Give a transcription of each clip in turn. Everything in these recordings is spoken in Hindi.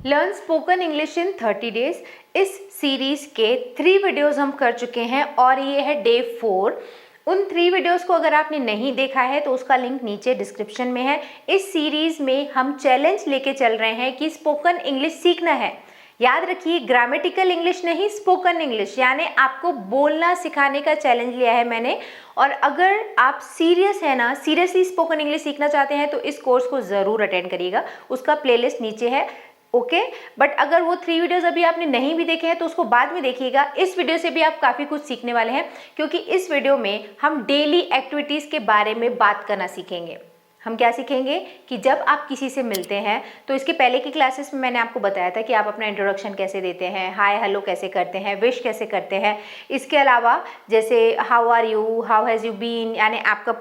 Learn spoken English in 30 days. इस सीरीज के 3 वीडियोस हम कर चुके हैं और ये है डे 4। उन 3 वीडियोस को अगर आपने नहीं देखा है तो उसका लिंक नीचे डिस्क्रिप्शन में है। इस सीरीज में हम चैलेंज लेके चल रहे हैं कि स्पोकन इंग्लिश सीखना है। याद रखिए, ग्रामेटिकल इंग्लिश नहीं, स्पोकन इंग्लिश, यानी आपको बोलना सिखाने का चैलेंज लिया है मैंने। और अगर आप सीरियस है ना, सीरियसली स्पोकन इंग्लिश सीखना चाहते हैं तो इस कोर्स को ज़रूर अटेंड करिएगा। उसका प्लेलिस्ट नीचे है, ओके। बट अगर वो 3 वीडियोस अभी आपने नहीं भी देखे हैं तो उसको बाद में देखिएगा। इस वीडियो से भी आप काफ़ी कुछ सीखने वाले हैं, क्योंकि इस वीडियो में हम डेली एक्टिविटीज़ के बारे में बात करना सीखेंगे। हम क्या सीखेंगे कि जब आप किसी से मिलते हैं तो इसके पहले की क्लासेस में मैंने आपको बताया था कि आप अपना इंट्रोडक्शन कैसे देते हैं, हाय हेलो कैसे करते हैं, विश कैसे करते हैं। इसके अलावा जैसे how are you, how has you been, यानी आपका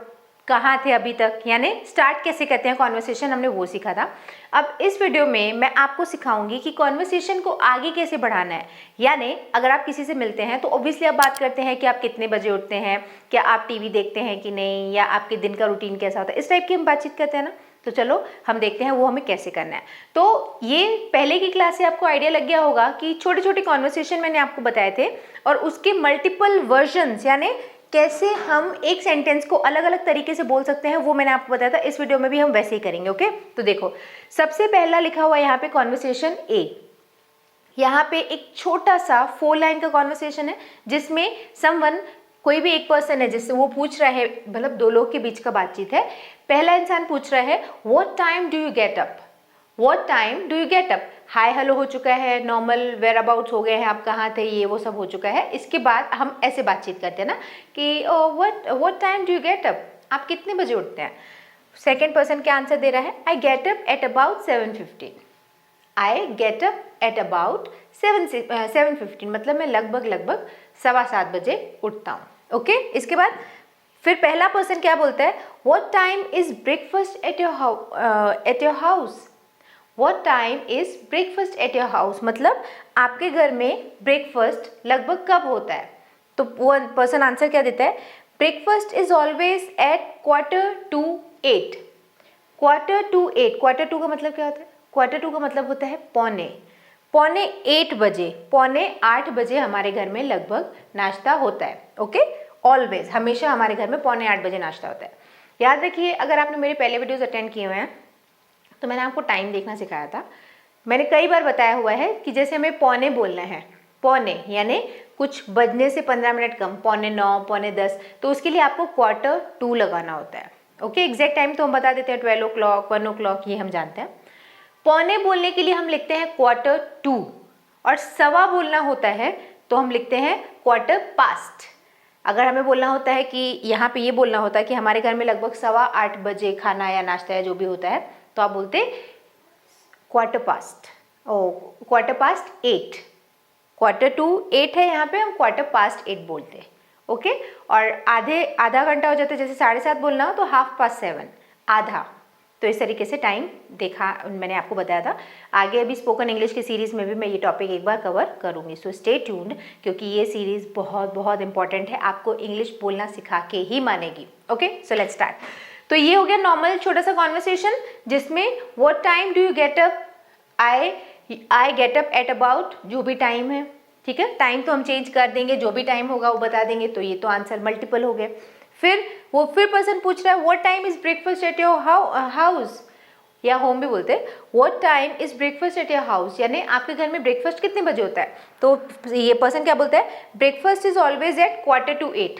कहाँ थे अभी तक, यानी स्टार्ट कैसे करते हैं कॉन्वर्सेशन, हमने वो सीखा था। अब इस वीडियो में मैं आपको सिखाऊंगी कि कॉन्वर्सेशन को आगे कैसे बढ़ाना है। यानी अगर आप किसी से मिलते हैं तो ऑब्वियसली आप बात करते हैं कि आप कितने बजे उठते हैं, क्या आप टीवी देखते हैं कि नहीं, या आपके दिन का रूटीन कैसा होता है, इस टाइप की हम बातचीत करते हैं ना। तो चलो हम देखते हैं वो हमें कैसे करना है। तो ये पहले की क्लास से आपको आइडिया लग गया होगा कि छोटे छोटे कॉन्वर्सेशन मैंने आपको बताए थे और उसके मल्टीपल वर्जन्स, यानी कैसे हम एक सेंटेंस को अलग अलग तरीके से बोल सकते हैं, वो मैंने आपको बताया था। इस वीडियो में भी हम वैसे ही करेंगे, ओके। तो देखो, सबसे पहला लिखा हुआ यहाँ पे कॉन्वर्सेशन ए। यहाँ पे एक छोटा सा 4 लाइन का कॉन्वर्सेशन है जिसमें समवन, कोई भी एक पर्सन है जिससे वो पूछ रहा है, मतलब 2 लोग के बीच का बातचीत है। पहला इंसान पूछ रहा है what time do you get up, what time do you get up. Hi hello हो चुका है, नॉर्मल वेयर अबाउट्स हो गए हैं, आप कहाँ थे, ये वो सब हो चुका है। इसके बाद हम ऐसे बातचीत करते हैं ना कि what time do you get up, आप कितने बजे उठते हैं। सेकेंड पर्सन क्या आंसर दे रहा है, I get up at about 7:15। I get up at about 7:15, मतलब मैं लगभग 7:15 बजे उठता हूँ, ओके। इसके बाद फिर पहला पर्सन क्या बोलता है, what time is breakfast at your house. What time is breakfast at your house, मतलब आपके घर में ब्रेकफास्ट लगभग कब होता है। तो वो पर्सन आंसर क्या देता है, ब्रेकफास्ट इज ऑलवेज एट 7:45। 7:45, 7:45 का मतलब क्या होता है, 7:45 का मतलब होता है पौने 8 बजे, पौने 8 बजे हमारे घर में लगभग नाश्ता होता है, ओके। ऑलवेज, हमेशा हमारे घर में पौने 8 बजे नाश्ता होता है। याद रखिए, अगर आपने मेरे पहले वीडियोज अटेंड किए हुए हैं तो मैंने आपको टाइम देखना सिखाया था। मैंने कई बार बताया हुआ है कि जैसे हमें पौने बोलना है, पौने यानी कुछ बजने से 15 मिनट कम, 8:45, 9:45, तो उसके लिए आपको 1:45 लगाना होता है, ओके। एग्जैक्ट टाइम तो हम बता देते हैं 12 o'clock, 1 o'clock, ये हम जानते हैं। पौने बोलने के लिए हम लिखते हैं 1:45, और सवा बोलना होता है तो हम लिखते हैं 1:15। अगर हमें बोलना होता है कि यहाँ पे ये बोलना होता है कि हमारे घर में लगभग 8:15 बजे खाना या नाश्ता या जो भी होता है, तो आप बोलते 1:15, 8:15। 7:45 है, यहाँ पे हम 7:15 बोलते हैं, ओके। और आधा घंटा हो जाता है, जैसे 7:30 बोलना हो तो 7:30, आधा। तो इस तरीके से टाइम देखा, मैंने आपको बताया था। आगे अभी स्पोकन इंग्लिश की सीरीज़ में भी मैं ये टॉपिक एक बार कवर करूँगी, सो स्टे ट्यून्ड, क्योंकि ये सीरीज़ बहुत बहुत इंपॉर्टेंट है, आपको इंग्लिश बोलना सिखा के ही मानेगी, ओके। So let's start. तो ये हो गया नॉर्मल छोटा सा कॉन्वर्सेशन जिसमें what time do you get up, I get up at about, जो भी टाइम है, ठीक है। टाइम तो हम चेंज कर देंगे, जो भी टाइम होगा वो बता देंगे, तो ये तो आंसर मल्टीपल हो गए। फिर पर्सन पूछ रहा है what time is breakfast at your house, या होम भी बोलते हैं, what time is breakfast at your house, यानी आपके घर में ब्रेकफास्ट कितने बजे होता है। तो ये पर्सन क्या बोलता है, ब्रेकफास्ट इज ऑलवेज एट 7:45,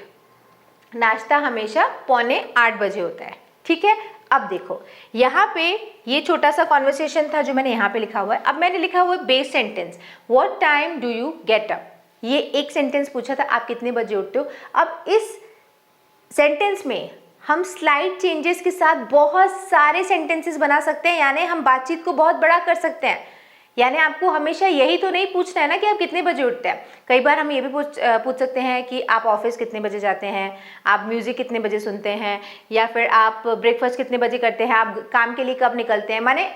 नाश्ता हमेशा 7:45 बजे होता है, ठीक है। अब देखो, यहाँ पे ये छोटा सा कॉन्वर्सेशन था जो मैंने यहाँ पे लिखा हुआ है। अब मैंने लिखा हुआ है base sentence, what time do you get up. ये एक सेंटेंस पूछा था, आप कितने बजे उठते हो। अब इस सेंटेंस में हम स्लाइड चेंजेस के साथ बहुत सारे सेंटेंसेस बना सकते हैं, यानी हम बातचीत को बहुत बड़ा कर सकते हैं। यानी आपको हमेशा यही तो नहीं पूछना है ना कि आप कितने बजे उठते हैं। कई बार हम ये भी पूछ सकते हैं कि आप ऑफिस कितने बजे जाते हैं, आप म्यूज़िक कितने बजे सुनते हैं, या फिर आप ब्रेकफास्ट कितने बजे करते हैं, आप काम के लिए कब निकलते हैं। माने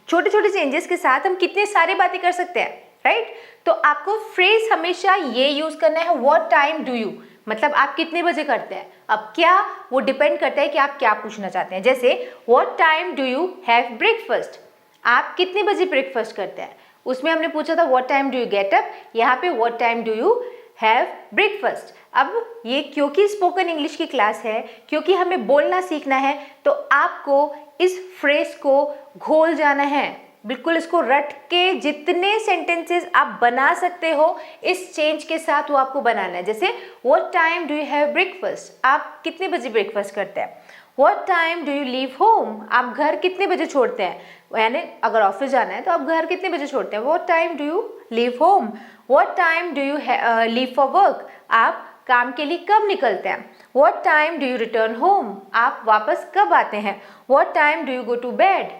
छोटे छोटे चेंजेस के साथ हम कितने सारे बातें कर सकते हैं, राइट। तो आपको फ्रेज हमेशा ये यूज़ करना है, व्हाट टाइम डू यू, मतलब आप कितने बजे करते हैं। अब क्या, वो डिपेंड करता है कि आप क्या पूछना चाहते हैं। जैसे what time do you have breakfast, आप कितने बजे ब्रेकफास्ट करते हैं। उसमें हमने पूछा था what time do you get up, यहाँ पे what time do you have breakfast. अब ये क्योंकि स्पोकन इंग्लिश की क्लास है, क्योंकि हमें बोलना सीखना है, तो आपको इस फ्रेज को घोल जाना है, बिल्कुल इसको रट के जितने सेंटेंसेस आप बना सकते हो इस चेंज के साथ वो आपको बनाना है। जैसे what time do you have breakfast, आप कितने बजे ब्रेकफास्ट करते हैं। What time do you leave home, आप घर कितने बजे छोड़ते हैं, यानी अगर ऑफिस जाना है तो आप घर कितने बजे छोड़ते हैं। What time do you leave home. What time do you leave for work, आप काम के लिए कब निकलते हैं। What time do you return home, आप वापस कब आते हैं। What time do you go to bed,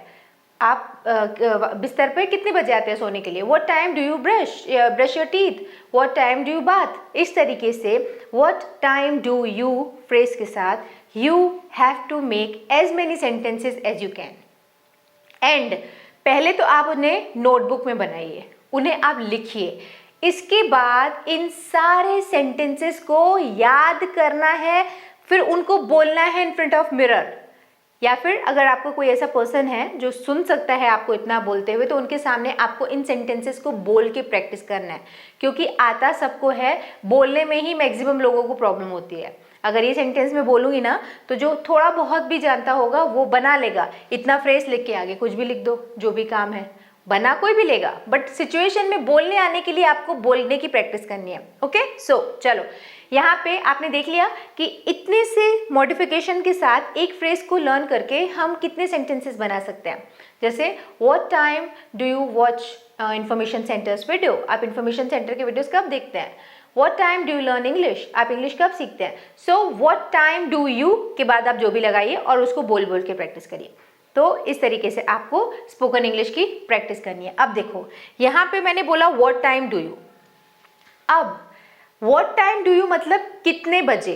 आप बिस्तर पे कितने बजे आते हैं सोने के लिए। What time do you brush your teeth. What time do you bath. इस तरीके से what time do you phrase के साथ you have to make as many sentences as you can. And पहले तो आप उन्हें नोटबुक में बनाइए, उन्हें आप लिखिए, इसके बाद इन सारे सेंटेंसेस को याद करना है, फिर उनको बोलना है इन फ्रंट ऑफ मिरर, या फिर अगर आपको कोई ऐसा पर्सन है जो सुन सकता है आपको इतना बोलते हुए, तो उनके सामने आपको इन सेंटेंसेस को बोल के प्रैक्टिस करना है, क्योंकि आता सबको है, बोलने में ही मैक्सिमम लोगों को प्रॉब्लम होती है। अगर ये सेंटेंस में बोलूँगी ना तो जो थोड़ा बहुत भी जानता होगा वो बना लेगा, इतना फ्रेज लिख के आगे कुछ भी लिख दो, जो भी काम है बना कोई भी लेगा, बट सिचुएशन में बोलने आने के लिए आपको बोलने की प्रैक्टिस करनी है। ओके, सो चलो यहाँ पे आपने देख लिया कि इतने से मॉडिफिकेशन के साथ एक फ्रेज को लर्न करके हम कितने सेंटेंसेस बना सकते हैं। जैसे what time do you watch information centres video, आप इंफॉर्मेशन सेंटर के वीडियोस कब देखते हैं। What time do you learn English, आप इंग्लिश कब सीखते हैं। So what time do you के बाद आप जो भी लगाइए और उसको बोल बोल के प्रैक्टिस करिए। तो इस तरीके से आपको स्पोकन इंग्लिश की प्रैक्टिस करनी है। अब देखो यहाँ पे मैंने बोला व्हाट टाइम डू यू, अब व्हाट टाइम डू यू मतलब कितने बजे,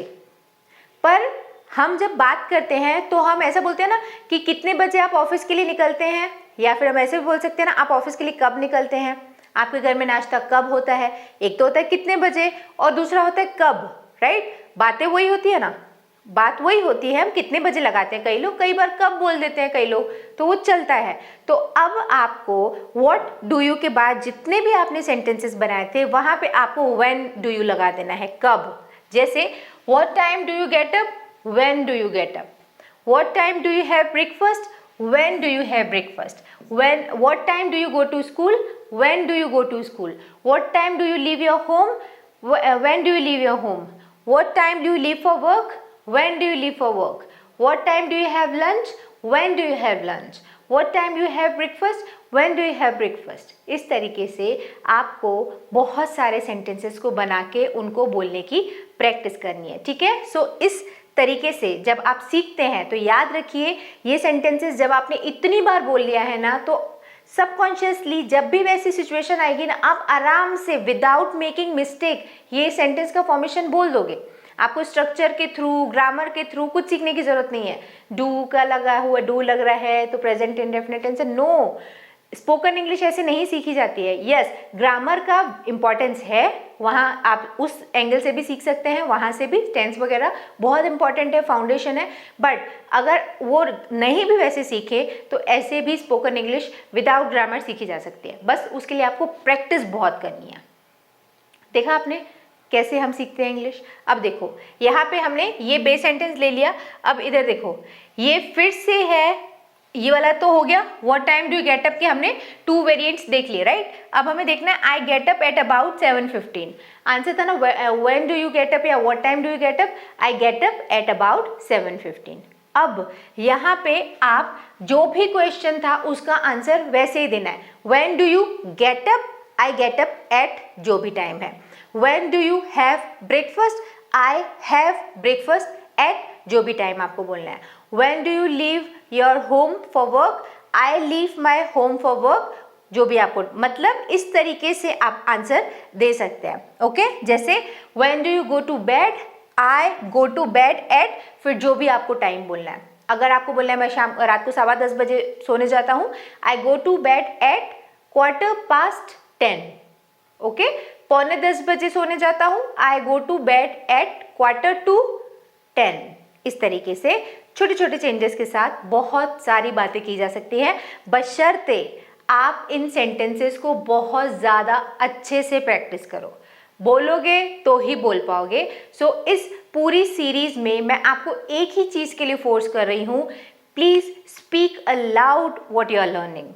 पर हम जब बात करते हैं तो हम ऐसा बोलते हैं ना कि कितने बजे आप ऑफिस के लिए निकलते हैं, या फिर हम ऐसे भी बोल सकते हैं ना आप ऑफिस के लिए कब निकलते हैं, आपके घर में नाश्ता कब होता है। एक तो होता है कितने बजे और दूसरा होता है कब, राइट। बातें वही होती है ना, बात वही होती है, हम कितने बजे लगाते हैं, कई लोग कई बार कब बोल देते हैं कई लोग, तो वो चलता है। तो अब आपको व्हाट डू यू के बाद जितने भी आपने सेंटेंसेस बनाए थे वहां पे आपको व्हेन डू यू लगा देना है, कब। जैसे what time do you get up, when do you get up. What time do you have breakfast, when do you have breakfast. What time do you go to school, when do you go to school. What time do you leave your home, when do you leave your home. What time do you leave for work, when do you leave for work. What time do you have lunch, when do you have lunch. What time do you have breakfast, when do you have breakfast. इस तरीके से आपको बहुत सारे सेंटेंसेस को बना के उनको बोलने की प्रैक्टिस करनी है, ठीक है। सो इस तरीके से जब आप सीखते हैं तो याद रखिए ये सेंटेंसेस जब आपने इतनी बार बोल लिया है ना, तो सबकॉन्शियसली जब भी वैसी सिचुएशन आएगी ना, आप आराम से विदाउट मेकिंग मिस्टेक ये सेंटेंस का फॉर्मेशन बोल दोगे। आपको स्ट्रक्चर के थ्रू, ग्रामर के थ्रू कुछ सीखने की जरूरत नहीं है। डू का लगा हुआ, डू लग रहा है तो present indefinite tense, no, spoken English ऐसे नहीं सीखी जाती है। यस, ग्रामर का इम्पॉर्टेंस है, वहाँ आप उस एंगल से भी सीख सकते हैं, वहाँ से भी टेंस वगैरह बहुत इंपॉर्टेंट है, फाउंडेशन है। बट अगर वो नहीं भी वैसे सीखे तो ऐसे भी स्पोकन इंग्लिश विदाउट ग्रामर सीखी जा सकती है। बस उसके लिए आपको प्रैक्टिस बहुत करनी है। देखा आपने कैसे हम सीखते हैं इंग्लिश। अब देखो यहाँ पे हमने ये बेस सेंटेंस ले लिया, अब इधर देखो ये फिर से है, ये वाला तो हो गया what time do you get up के हमने 2 वेरिएंट्स देख लिए, राइट। अब हमें देखना है I get up at about 7:15। Answer था ना when do you get up या what time do you get up, I get up at about 7:15। अब यहाँ पे आप जो भी क्वेश्चन था उसका आंसर वैसे ही देना है। When do you get up, I get up eight जो भी टाइम है। When do you have breakfast, I have breakfast at जो भी टाइम आपको बोलना है। When do you leave your home for work, I leave my home for work जो भी आपको, मतलब इस तरीके से आप आंसर दे सकते हैं। ओके, जैसे When do you go to bed, I go to bed at, फिर जो भी आपको टाइम बोलना है। अगर आपको बोलना है मैं रात को 10:15 बजे सोने जाता हूँ, I go to bed at 10:15। Okay, 9:45 बजे सोने जाता हूँ, आई गो टू बेड एट 9:45। इस तरीके से छोटे छोटे चेंजेस के साथ बहुत सारी बातें की जा सकती हैं, बशर्ते आप इन सेंटेंसेस को बहुत ज़्यादा अच्छे से प्रैक्टिस करो, बोलोगे तो ही बोल पाओगे। सो इस पूरी सीरीज में मैं आपको एक ही चीज़ के लिए फोर्स कर रही हूँ, please speak aloud what you are learning,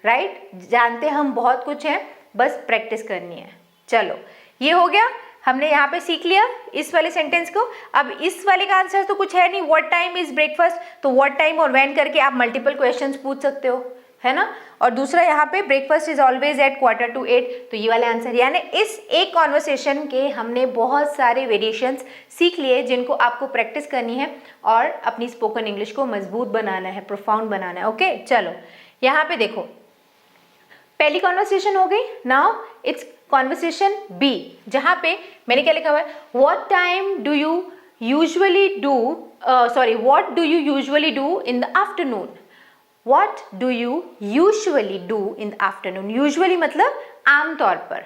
right. जानते हम बहुत कुछ हैं, बस प्रैक्टिस करनी है। चलो ये हो गया, हमने यहाँ पे सीख लिया इस वाले सेंटेंस को। अब इस वाले का आंसर तो कुछ है नहीं, व्हाट टाइम इज ब्रेकफास्ट, तो व्हाट टाइम और व्हेन करके आप मल्टीपल क्वेश्चंस पूछ सकते हो, है ना। और दूसरा यहाँ पे ब्रेकफास्ट इज ऑलवेज एट 7:45, तो ये वाले आंसर। यानी इस एक कॉन्वर्सेशन के हमने बहुत सारे वेरिएशंस सीख लिए जिनको आपको प्रैक्टिस करनी है और अपनी स्पोकन इंग्लिश को मजबूत बनाना है, प्रोफाउंड बनाना है। ओके चलो यहाँ पे देखो, पहली कॉन्वर्सेशन हो गई। नाउ इट्स कॉन्वर्सेशन बी, जहाँ पे मैंने क्या लिखा हुआ है, what time do you usually do, what do you usually do in the afternoon. What do you usually do in the afternoon? Usually मतलब आमतौर पर,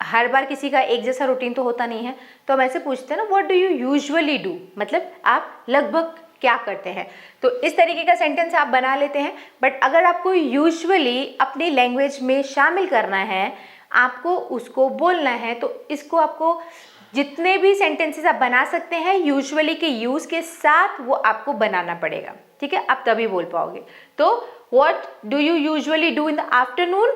हर बार किसी का एक जैसा रूटीन तो होता नहीं है, तो हम ऐसे पूछते हैं ना, What do you usually do? मतलब आप लगभग क्या करते हैं। तो इस तरीके का सेंटेंस आप बना लेते हैं। बट अगर आपको यूजुअली अपनी लैंग्वेज में शामिल करना है, आपको उसको बोलना है, तो इसको आपको जितने भी सेंटेंसेस आप बना सकते हैं यूजुअली के यूज के साथ वो आपको बनाना पड़ेगा, ठीक है, आप तभी बोल पाओगे। तो what do you usually do in the afternoon,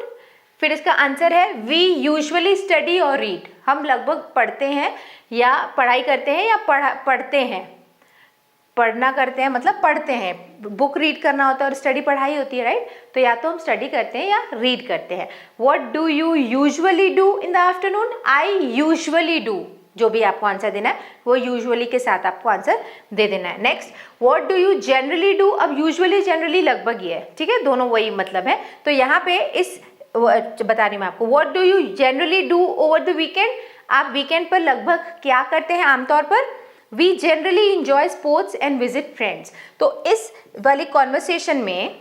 फिर इसका आंसर है वी यूजुअली स्टडी और रीड। हम लगभग पढ़ते हैं या पढ़ाई करते हैं या पढ़ते हैं, पढ़ना करते हैं मतलब पढ़ते हैं, बुक रीड करना होता है और स्टडी पढ़ाई होती है, राइट। तो या तो हम स्टडी करते हैं या रीड करते हैं। What do you usually do in the afternoon, I usually do, जो भी आपको आंसर देना है वो यूजुअली के साथ आपको आंसर दे देना है। Next, what do you generally do, अब यूजुअली जनरली लगभग ही है, ठीक है, दोनों वही मतलब है। तो यहाँ पे इस बता रही मैं आपको, what do you generally do over the weekend, आप वीकेंड पर लगभग क्या करते हैं आमतौर पर। We generally enjoy sports and visit friends. तो इस वाली कॉन्वर्सेशन में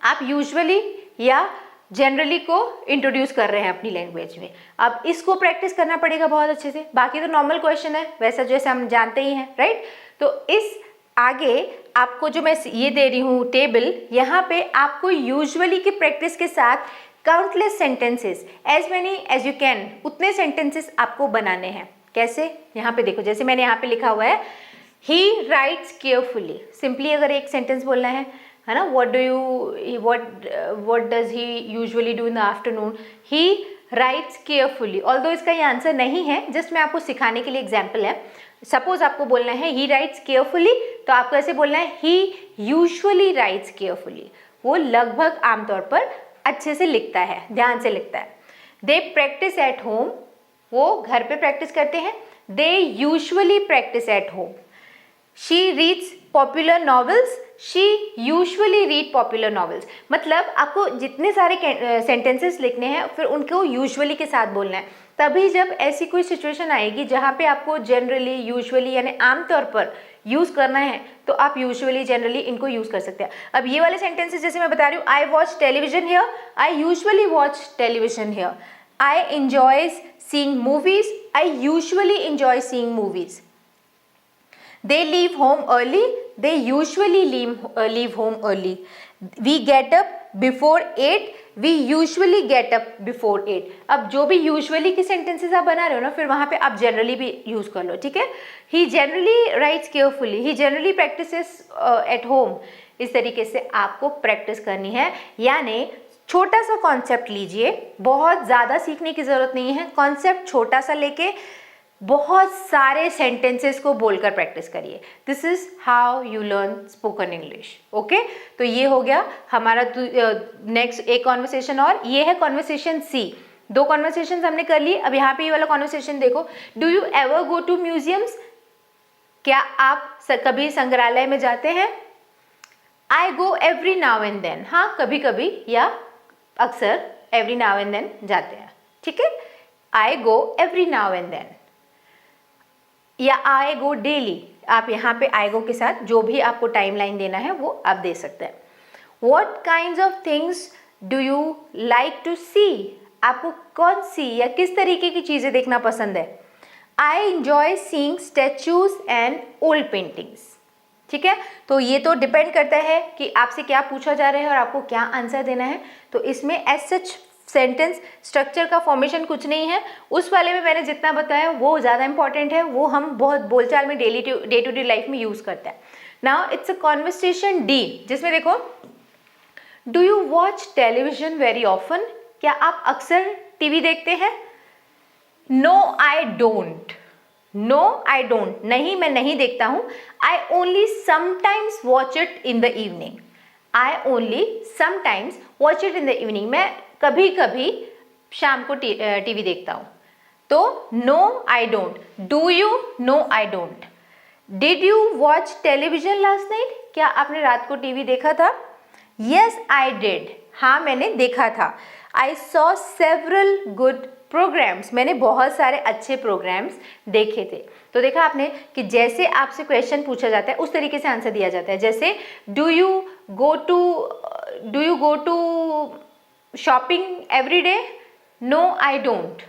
आप यूजुअली या जनरली को इंट्रोड्यूस कर रहे हैं अपनी लैंग्वेज में। अब इसको प्रैक्टिस करना पड़ेगा बहुत अच्छे से, बाकी तो नॉर्मल क्वेश्चन है वैसा जैसे हम जानते ही हैं, राइट। तो इस आगे आपको जो मैं ये दे रही हूँ टेबल, यहाँ पे आपको यूजुअली की प्रैक्टिस के साथ countless sentences, as many as you can, उतने सेंटेंसेस आपको बनाने हैं। कैसे, यहाँ पे देखो, जैसे मैंने यहाँ पे लिखा हुआ है ही राइट्स केयरफुली, सिंपली अगर एक सेंटेंस बोलना है ना, what does he usually do in the afternoon, he writes carefully। Although इसका ये आंसर नहीं है, जस्ट मैं आपको सिखाने के लिए एग्जाम्पल है। सपोज आपको बोलना है he writes carefully, तो आपको ऐसे बोलना है he usually writes carefully, वो लगभग आमतौर पर अच्छे से लिखता है, ध्यान से लिखता है। they practice at home, वो घर पे प्रैक्टिस करते हैं। they usually practice at home। she reads popular novels, she usually read popular novels। मतलब आपको जितने सारे सेंटेंसेस लिखने हैं फिर उनको यूजुअली के साथ बोलना है। तभी जब ऐसी कोई सिचुएशन आएगी जहाँ पे आपको जनरली यूजुअली यानी आमतौर पर यूज़ करना है, तो आप यूजुअली जनरली इनको यूज़ कर सकते हैं। अब ये वाले सेंटेंसेस जैसे मैं बता रही हूँ, I watch television here, I usually watch television here. I enjoy seeing movies, I usually enjoy seeing movies. They leave home early, they usually leave home early। We get up before 8, we usually get up before 8। अब जो भी usually की sentences आप बना रहे हो ना, फिर वहाँ पे आप generally भी use कर लो, ठीक है। He generally writes carefully, he generally practices at home। इस तरीके से आपको प्रैक्टिस करनी है। यानी छोटा सा कॉन्सेप्ट लीजिए, बहुत ज़्यादा सीखने की ज़रूरत नहीं है, कॉन्सेप्ट छोटा सा लेके बहुत सारे सेंटेंसेस को बोलकर प्रैक्टिस करिए। This is how you learn spoken English. Okay, तो ये हो गया हमारा नेक्स्ट एक कॉन्वर्सेशन, और ये है कॉन्वर्सेशन सी। दो कॉन्वर्सेशन हमने कर ली। अब यहाँ पे ये वाला कॉन्वर्सेशन देखो, do you ever go to museums, क्या आप कभी संग्रहालय में जाते हैं। I go every now and then, हाँ कभी कभी या अक्सर एवरी नाउ एंड देन जाते हैं, ठीक है। I go every now and then या आई गो डेली, आप यहाँ पे आई गो के साथ जो भी आपको टाइम लाइन देना है वो आप दे सकते हैं। What kinds of things do you like to see, आपको कौन सी या किस तरीके की चीज़ें देखना पसंद है। I enjoy seeing statues and old paintings, ठीक है। तो ये तो डिपेंड करता है कि आपसे क्या पूछा जा रहा है और आपको क्या आंसर देना है। तो इसमें एज सच सेंटेंस स्ट्रक्चर का फॉर्मेशन कुछ नहीं है, उस वाले में मैंने जितना बताया वो ज़्यादा इंपॉर्टेंट है, वो हम बहुत बोलचाल में डे टू डे लाइफ में यूज़ करते हैं। Now it's a conversation D, जिसमें देखो do you watch television very often, क्या आप अक्सर टीवी देखते हैं? No I don't, no I don't, नहीं मैं नहीं देखता हूँ। I only sometimes watch it in the evening, I only sometimes watch it in the evening, मैं कभी कभी शाम को टीवी देखता हूँ। तो no I don't. Do you? No I don't. Did you watch television last night, क्या आपने रात को टीवी देखा था? यस आई डिड, हाँ मैंने देखा था। I saw several good programmes, मैंने बहुत सारे अच्छे प्रोग्राम्स देखे थे। तो देखा आपने कि जैसे आपसे क्वेश्चन पूछा जाता है उस तरीके से आंसर दिया जाता है। जैसे do you go to shopping every day? No I don't,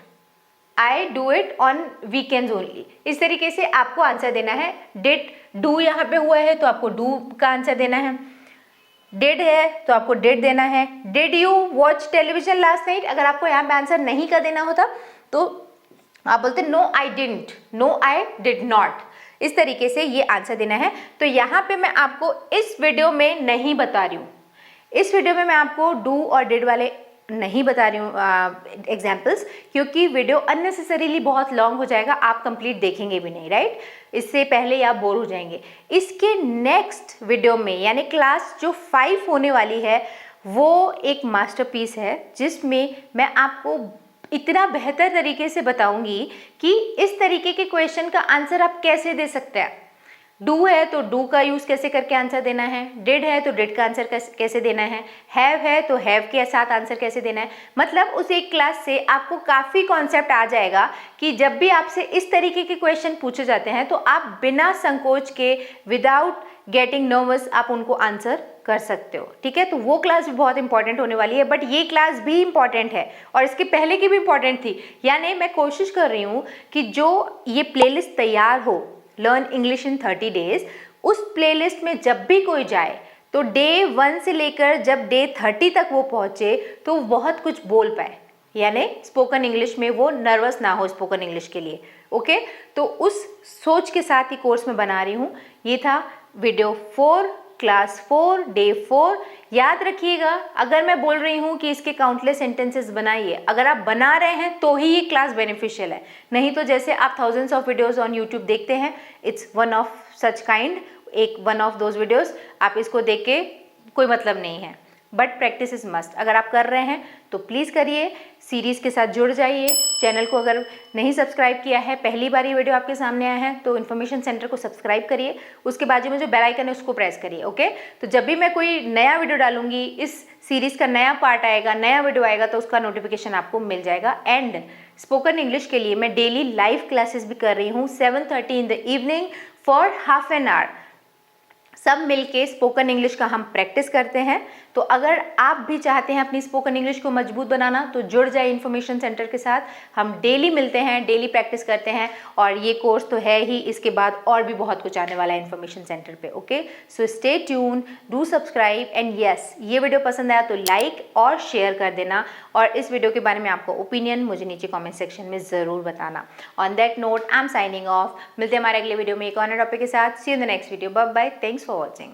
I do it on weekends only. इस तरीके से आपको आंसर देना है। डिड, डू यहाँ पे हुआ है तो आपको डू का आंसर देना है, डिड है तो आपको डिड देना है। Did you watch television last night, अगर आपको यहाँ पे आंसर नहीं का देना होता तो आप बोलते no I didn't, no I did not. इस तरीके से ये आंसर देना है। तो यहाँ पे मैं आपको इस वीडियो में नहीं बता रही हूँ, इस वीडियो में मैं आपको डू और डिड वाले नहीं बता रही हूँ एग्जाम्पल्स, क्योंकि वीडियो अननेसेसरीली बहुत लॉन्ग हो जाएगा, आप कंप्लीट देखेंगे भी नहीं, राइट। इससे पहले आप बोर हो जाएंगे। इसके नेक्स्ट वीडियो में यानी क्लास जो 5 होने वाली है वो एक मास्टरपीस है, जिसमें मैं आपको इतना बेहतर तरीके से बताऊंगी कि इस तरीके के क्वेश्चन का आंसर आप कैसे दे सकते हैं। डू है तो डू का यूज़ कैसे करके आंसर देना है, डिड है तो डिड का आंसर कैसे देना है तो हैव के साथ आंसर कैसे देना है। मतलब उस एक क्लास से आपको काफ़ी कॉन्सेप्ट आ जाएगा कि जब भी आपसे इस तरीके के क्वेश्चन पूछे जाते हैं तो आप बिना संकोच के, विदाउट गेटिंग नर्वस, आप उनको आंसर कर सकते हो, ठीक है। तो वो क्लास भी बहुत इंपॉर्टेंट होने वाली है, बट ये क्लास भी इंपॉर्टेंट है और इसके पहले की भी इंपॉर्टेंट थी। यानी मैं कोशिश कर रही हूँ कि जो ये प्लेलिस्ट तैयार हो, लर्न इंग्लिश इन 30 डेज, उस प्लेलिस्ट में जब भी कोई जाए तो डे 1 से लेकर जब डे 30 तक वो पहुँचे तो बहुत कुछ बोल पाए, यानी स्पोकन इंग्लिश में वो नर्वस ना हो स्पोकन इंग्लिश के लिए, ओके। तो उस सोच के साथ ही कोर्स में बना रही हूँ। ये था वीडियो 4 क्लास 4 डे 4। याद रखिएगा, अगर मैं बोल रही हूँ कि इसके काउंटलेस सेंटेंसेस बनाइए, अगर आप बना रहे हैं तो ही ये क्लास बेनिफिशियल है, नहीं तो जैसे आप thousands of videos on YouTube देखते हैं, it's one of such kind, एक वन ऑफ दोज वीडियोस, आप इसको देख के कोई मतलब नहीं है। But practice is must. अगर आप कर रहे हैं तो प्लीज़ करिए, सीरीज़ के साथ जुड़ जाइए। चैनल को अगर नहीं सब्सक्राइब किया है, पहली बार ये वीडियो आपके सामने आया है तो इन्फॉर्मेशन सेंटर को सब्सक्राइब करिए, उसके बाजू में जो बेल आइकन है उसको प्रेस करिए, ओके। तो जब भी मैं कोई नया वीडियो डालूंगी, इस सीरीज़ का नया पार्ट आएगा, नया वीडियो आएगा, तो उसका नोटिफिकेशन आपको मिल जाएगा। एंड स्पोकन इंग्लिश के लिए मैं डेली लाइव क्लासेस भी कर रही हूँ 7:30 इन the evening for half an hour. सब मिलके स्पोकन इंग्लिश का हम प्रैक्टिस करते हैं। तो अगर आप भी चाहते हैं अपनी स्पोकन इंग्लिश को मजबूत बनाना तो जुड़ जाए इन्फॉर्मेशन सेंटर के साथ। हम डेली मिलते हैं, डेली प्रैक्टिस करते हैं, और ये कोर्स तो है ही, इसके बाद और भी बहुत कुछ आने वाला है इन्फॉर्मेशन सेंटर पे, okay. So stay tune, do subscribe, and yes, ये वीडियो पसंद आया तो लाइक और शेयर कर देना, और इस वीडियो के बारे में आपको ओपिनियन मुझे नीचे कॉमेंट सेक्शन में ज़रूर बताना। On that note I am signing off. मिलते हैं हमारे अगले वीडियो में एक और टॉपिक के साथ। See you in the next video. Bye bye, thanks for watching.